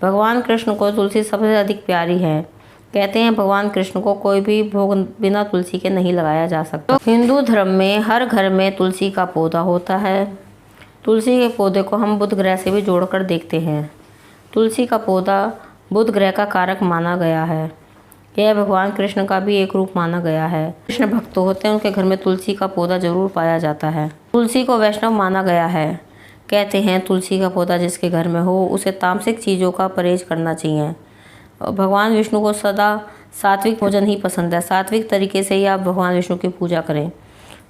भगवान कृष्ण को तुलसी सबसे अधिक प्यारी है। कहते हैं भगवान कृष्ण को कोई भी भोग बिना तुलसी के नहीं लगाया जा सकता। हिंदू धर्म में हर घर में तुलसी का पौधा होता है। तुलसी के पौधे को हम बुध ग्रह से भी जोड़कर देखते हैं। तुलसी का पौधा बुध ग्रह का कारक माना गया है। यह भगवान कृष्ण का भी एक रूप माना गया है। कृष्ण भक्त होते हैं, उनके घर में तुलसी का पौधा जरूर पाया जाता है। तुलसी को वैष्णव माना गया है। कहते हैं तुलसी का पौधा जिसके घर में हो उसे तामसिक चीज़ों का परहेज करना चाहिए। भगवान विष्णु को सदा सात्विक भोजन ही पसंद है। सात्विक तरीके से ही आप भगवान विष्णु की पूजा करें।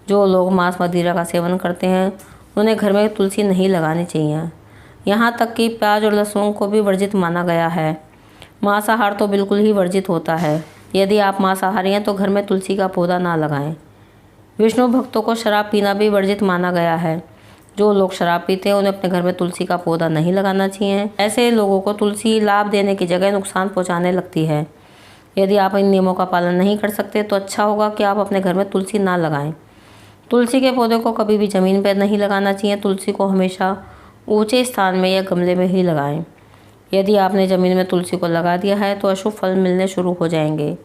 जो लोग मांस मदिरा का सेवन करते हैं उन्हें घर में तुलसी नहीं लगानी चाहिए। यहाँ तक कि प्याज और लहसुन को भी वर्जित माना गया है। मांसाहार तो बिल्कुल ही वर्जित होता है। यदि आप मांसाहारी हैं तो घर में तुलसी का पौधा ना लगाएं। विष्णु भक्तों को शराब पीना भी वर्जित माना गया है। जो लोग शराब पीते हैं उन्हें अपने घर में तुलसी का पौधा नहीं लगाना चाहिए। ऐसे लोगों को तुलसी लाभ देने की जगह नुकसान पहुंचाने लगती है। यदि आप इन नियमों का पालन नहीं कर सकते तो अच्छा होगा कि आप अपने घर में तुलसी ना लगाएं। तुलसी के पौधे को कभी भी ज़मीन पर नहीं लगाना चाहिए। तुलसी को हमेशा ऊंचे स्थान में या गमले में ही लगाएं। यदि आपने ज़मीन में तुलसी को लगा दिया है तो अशुभ फल मिलने शुरू हो जाएंगे।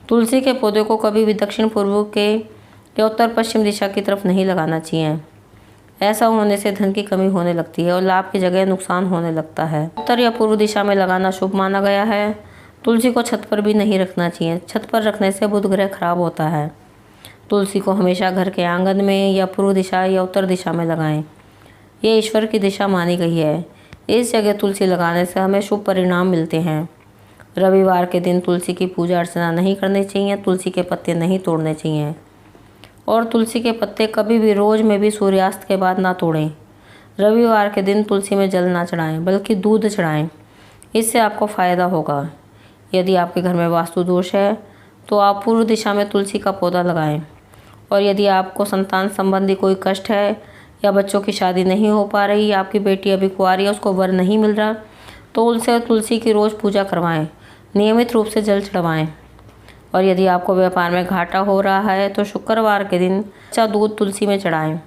तुलसी के पौधे को कभी भी दक्षिण पूर्व के या उत्तर पश्चिम दिशा की तरफ नहीं लगाना चाहिए। ऐसा होने से धन की कमी होने लगती है और लाभ की जगह नुकसान होने लगता है। उत्तर या पूर्व दिशा में लगाना शुभ माना गया है। तुलसी को छत पर भी नहीं रखना चाहिए। छत पर रखने से बुध ग्रह खराब होता है। तुलसी को हमेशा घर के आंगन में या पूर्व दिशा या उत्तर दिशा में लगाएं। ये ईश्वर की दिशा मानी गई है। इस जगह तुलसी लगाने से हमें शुभ परिणाम मिलते हैं। रविवार के दिन तुलसी की पूजा अर्चना नहीं करनी चाहिए। तुलसी के पत्ते नहीं तोड़ने चाहिए और तुलसी के पत्ते कभी भी रोज में भी सूर्यास्त के बाद ना तोड़ें। रविवार के दिन तुलसी में जल ना चढ़ाएं बल्कि दूध चढ़ाएं। इससे आपको फ़ायदा होगा। यदि आपके घर में वास्तु दोष है तो आप पूर्व दिशा में तुलसी का पौधा लगाएं। और यदि आपको संतान संबंधी कोई कष्ट है या बच्चों की शादी नहीं हो पा रही, आपकी बेटी अभी कुंवारी है, उसको वर नहीं मिल रहा, तो उनसे तुलसी की रोज़ पूजा करवाएं। नियमित रूप से जल चढ़वाएं। और यदि आपको व्यापार में घाटा हो रहा है तो शुक्रवार के दिन कच्चा दूध तुलसी में चढ़ाएं।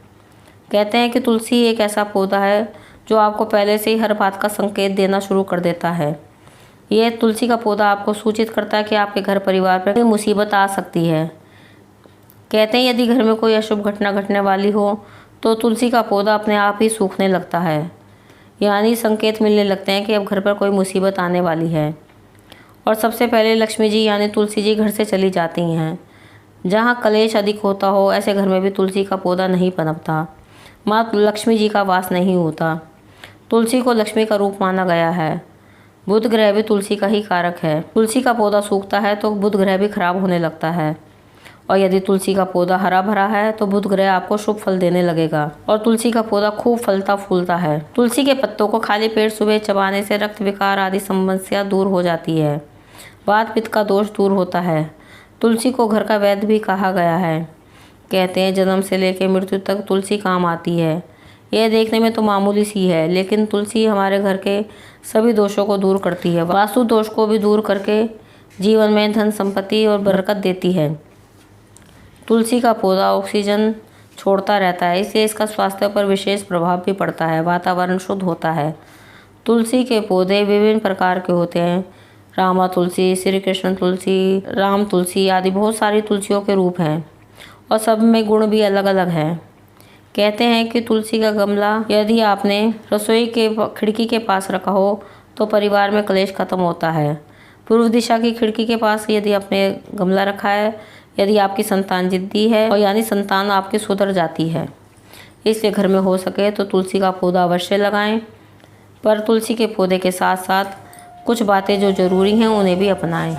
कहते हैं कि तुलसी एक ऐसा पौधा है जो आपको पहले से ही हर बात का संकेत देना शुरू कर देता है। यह तुलसी का पौधा आपको सूचित करता है कि आपके घर परिवार पर कोई मुसीबत आ सकती है। कहते हैं यदि घर में कोई अशुभ घटना घटने वाली हो तो तुलसी का पौधा अपने आप ही सूखने लगता है। यानी संकेत मिलने लगते हैं कि अब घर पर कोई मुसीबत आने वाली है। और सबसे पहले लक्ष्मी जी यानी तुलसी जी घर से चली जाती हैं। जहाँ कलेश अधिक होता हो ऐसे घर में भी तुलसी का पौधा नहीं पनपता। माँ लक्ष्मी जी का वास नहीं होता। तुलसी को लक्ष्मी का रूप माना गया है। बुध ग्रह भी तुलसी का ही कारक है। तुलसी का पौधा सूखता है तो बुध ग्रह भी खराब होने लगता है। और यदि तुलसी का पौधा हरा भरा है तो बुध ग्रह आपको शुभ फल देने लगेगा। और तुलसी का पौधा खूब फलता फूलता है। तुलसी के पत्तों को खाली पेट सुबह चबाने से रक्त विकार आदि समस्या दूर हो जाती है। वात पित्त का दोष दूर होता है। तुलसी को घर का वैद्य भी कहा गया है। कहते हैं जन्म से लेकर मृत्यु तक तुलसी काम आती है। यह देखने में तो मामूली सी है लेकिन तुलसी हमारे घर के सभी दोषों को दूर करती है। वास्तु दोष को भी दूर करके जीवन में धन संपत्ति और बरकत देती है। तुलसी का पौधा ऑक्सीजन छोड़ता रहता है, इसलिए इसका स्वास्थ्य पर विशेष प्रभाव भी पड़ता है। वातावरण शुद्ध होता है। तुलसी के पौधे विभिन्न प्रकार के होते हैं। रामा तुलसी, श्री कृष्ण तुलसी, राम तुलसी आदि बहुत सारी तुलसियों के रूप हैं और सब में गुण भी अलग अलग हैं। कहते हैं कि तुलसी का गमला यदि आपने रसोई के खिड़की के पास रखा हो तो परिवार में क्लेश खत्म होता है। पूर्व दिशा की खिड़की के पास यदि आपने गमला रखा है, यदि आपकी संतान जिद्दी है और यानी संतान आपकी सुधर जाती है। इसलिए घर में हो सके तो तुलसी का पौधा अवश्य लगाएं। पर तुलसी के पौधे के साथ साथ कुछ बातें जो ज़रूरी हैं उन्हें भी अपनाएं।